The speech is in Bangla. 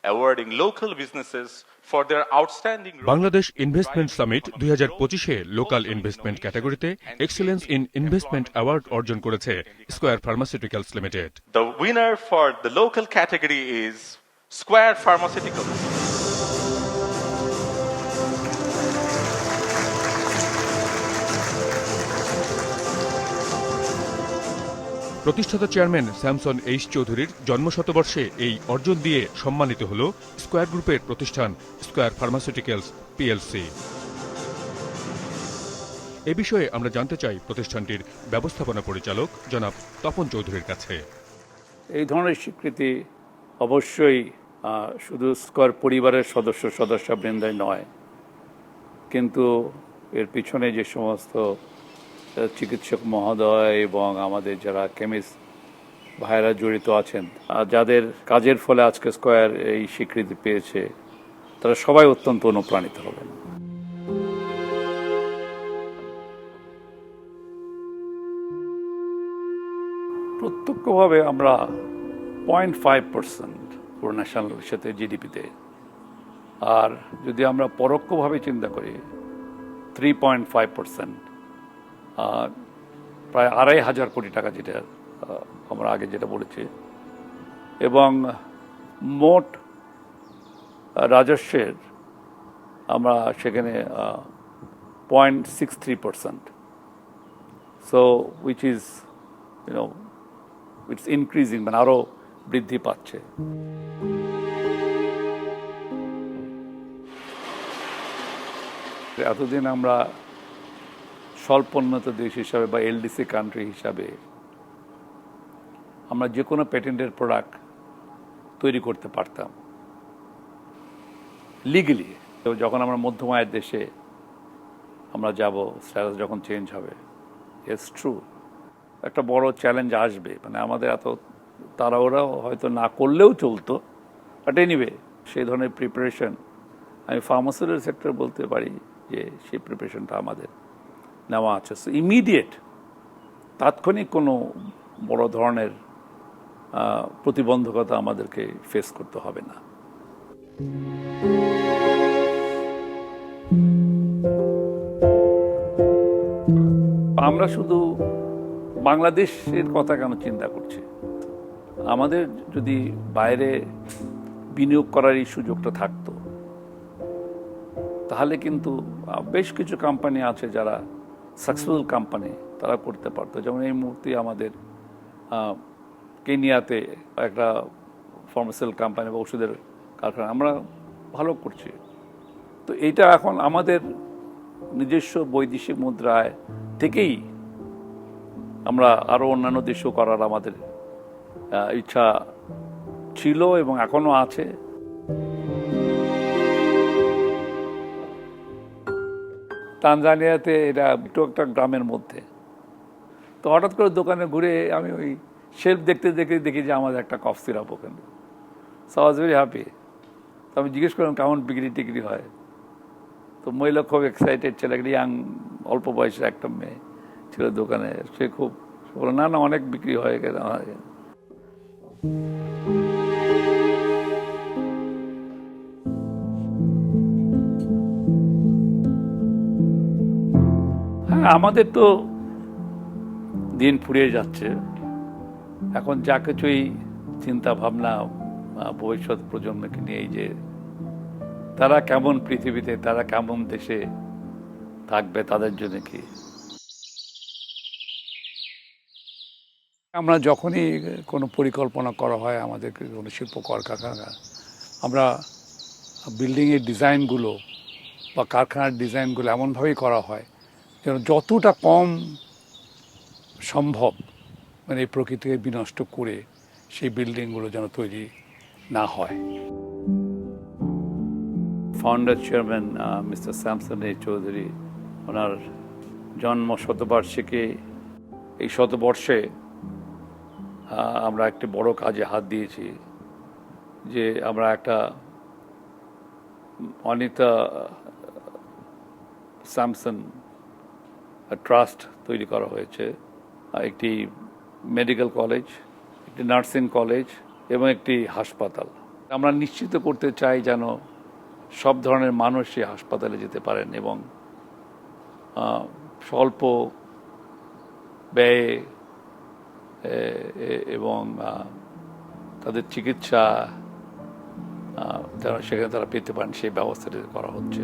awarding local businesses for their outstanding role. Bangladesh investment summit 2025-এ লোকাল ইনভেস্টমেন্ট ক্যাটাগরিতে এক্সেলেন্স ইন ইনভেস্টমেন্ট অ্যাওয়ার্ড অর্জন করেছে square pharmaceuticals limited. The winner for the local category is Square Pharmaceuticals. প্রতিষ্ঠাতা চেয়ারম্যান স্যামসন এইচ চৌধুরীর জন্মশতবর্ষে এই অর্জন দিয়ে সম্মানিত হল স্কয়ার গ্রুপের প্রতিষ্ঠান স্কয়ার ফার্মাসিউটিক্যালস পিএলসি। এ বিষয়ে আমরা জানতে চাই প্রতিষ্ঠানটির ব্যবস্থাপনা পরিচালক জনাব তপন চৌধুরীর কাছে। এই ধরনের স্বীকৃতি অবশ্যই শুধু স্কয়ার পরিবারের সদস্যবৃন্দাই নয়, কিন্তু এর পিছনে যে সমস্ত চিকিৎসক মহোদয় এবং আমাদের যারা কেমিস্ট ভাইরা জড়িত আছেন, যাদের কাজের ফলে আজকে স্কয়ার এই স্বীকৃতি পেয়েছে, তারা সবাই অত্যন্ত অনুপ্রাণিত হবেন। প্রত্যক্ষভাবে আমরা 0.5% পুরো ন্যাশনাল সাথে জিডিপিতে, আর যদি আমরা পরোক্ষভাবে চিন্তা করি 3.5%, প্রায় 2,500 কোটি টাকা, যেটা আমরা আগে যেটা বলেছি, এবং মোট রাজস্বের আমরা সেখানে 0.63%, so which is it's increasing, মানে আরও বৃদ্ধি পাচ্ছে। এতদিন আমরা স্বল্পোন্নত দেশ হিসাবে বা এলডিসি কান্ট্রি হিসাবে আমরা যে কোনো প্যাটেন্টের প্রোডাক্ট তৈরি করতে পারতাম লিগালি। তো যখন আমরা মধ্যম আয়ের দেশে আমরা যাব, স্ট্যাটাস যখন চেঞ্জ হবে, ইটস ট্রু একটা বড় চ্যালেঞ্জ আসবে। মানে আমাদের এত তাড়াহুড়া হয়তো না করলেও চলতো, বাট এনিওয়ে সেই ধরনের প্রিপারেশন আমি ফার্মাসিউটিক্যাল সেক্টর বলতে পারি যে সেই প্রিপারেশনটা আমাদের নেওয়া আছে। সো ইমিডিয়েট তাৎক্ষণিক কোনো বড় ধরনের প্রতিবন্ধকতা আমাদেরকে ফেস করতে হবে না। আমরা শুধু বাংলাদেশের কথা কেন চিন্তা করছি, আমাদের যদি বাইরে বিনিয়োগ করার এই সুযোগটা থাকতো, তাহলে কিন্তু বেশ কিছু কোম্পানি আছে যারা সাকসেসফুল কোম্পানি, তারা করতে পারতো। যেমন এই মুহূর্তে আমাদের কেনিয়াতে একটা ফার্মাসিউটিক্যাল কোম্পানি বা ওষুধের কারখানা আমরা ভালো করছি। তো এইটা এখন আমাদের নিজস্ব বৈদেশিক মুদ্রায় থেকেই আমরা আরও অন্যান্য দেশেও করার আমাদের ইচ্ছা ছিল এবং এখনও আছে। তানজানিয়াতে এটা একটু একটা গ্রামের মধ্যে, তো হঠাৎ করে দোকানে ঘুরে আমি ওই শেলফ দেখতে দেখতে দেখি যে আমাদের একটা কফ সিরাপ ওখানে। So I was very happy. তো আমি জিজ্ঞেস করলাম কেমন বিক্রি টিক্রি হয়, তো মহিলা খুব এক্সাইটেড ছিল, একটা ইয়াং অল্প বয়সের একটা মেয়ে ছিল দোকানে, সে খুব বলল না অনেক বিক্রি হয়ে গেছে। হ্যাঁ, আমাদের তো দিন ফুরিয়ে যাচ্ছে, এখন যা কিছুই চিন্তা ভাবনা ভবিষ্যৎ প্রজন্মকে নিয়ে, যে তারা কেমন পৃথিবীতে, তারা কেমন দেশে থাকবে, তাদের জন্য কি। আমরা যখনই কোনো পরিকল্পনা করা হয় আমাদের কোনো শিল্প কলকারখানা, আমরা বিল্ডিংয়ের ডিজাইনগুলো বা কারখানার ডিজাইনগুলো এমনভাবেই করা হয় যেন যতটা কম সম্ভব মানে এই প্রকৃতিকে বিনষ্ট করে সেই বিল্ডিংগুলো যেন তৈরি না হয়। Founder chairman mister Samson H Chowdhury, ওনার জন্ম শতবার্ষিকী, এই শতবর্ষে আমরা একটি বড় কাজে হাত দিয়েছি, যে আমরা একটা অনিতা স্যামসন ট্রাস্ট তৈরি করা হয়েছে। একটি মেডিকেল কলেজ, একটি নার্সিং কলেজ এবং একটি হাসপাতাল। আমরা নিশ্চিত করতে চাই যেন সব ধরনের মানুষই হাসপাতালে যেতে পারেন এবং স্বল্প ব্যয়ে এবং তাদের চিকিৎসা সেখানে তারা পেতে পারেন সেই ব্যবস্থাটি করা হচ্ছে।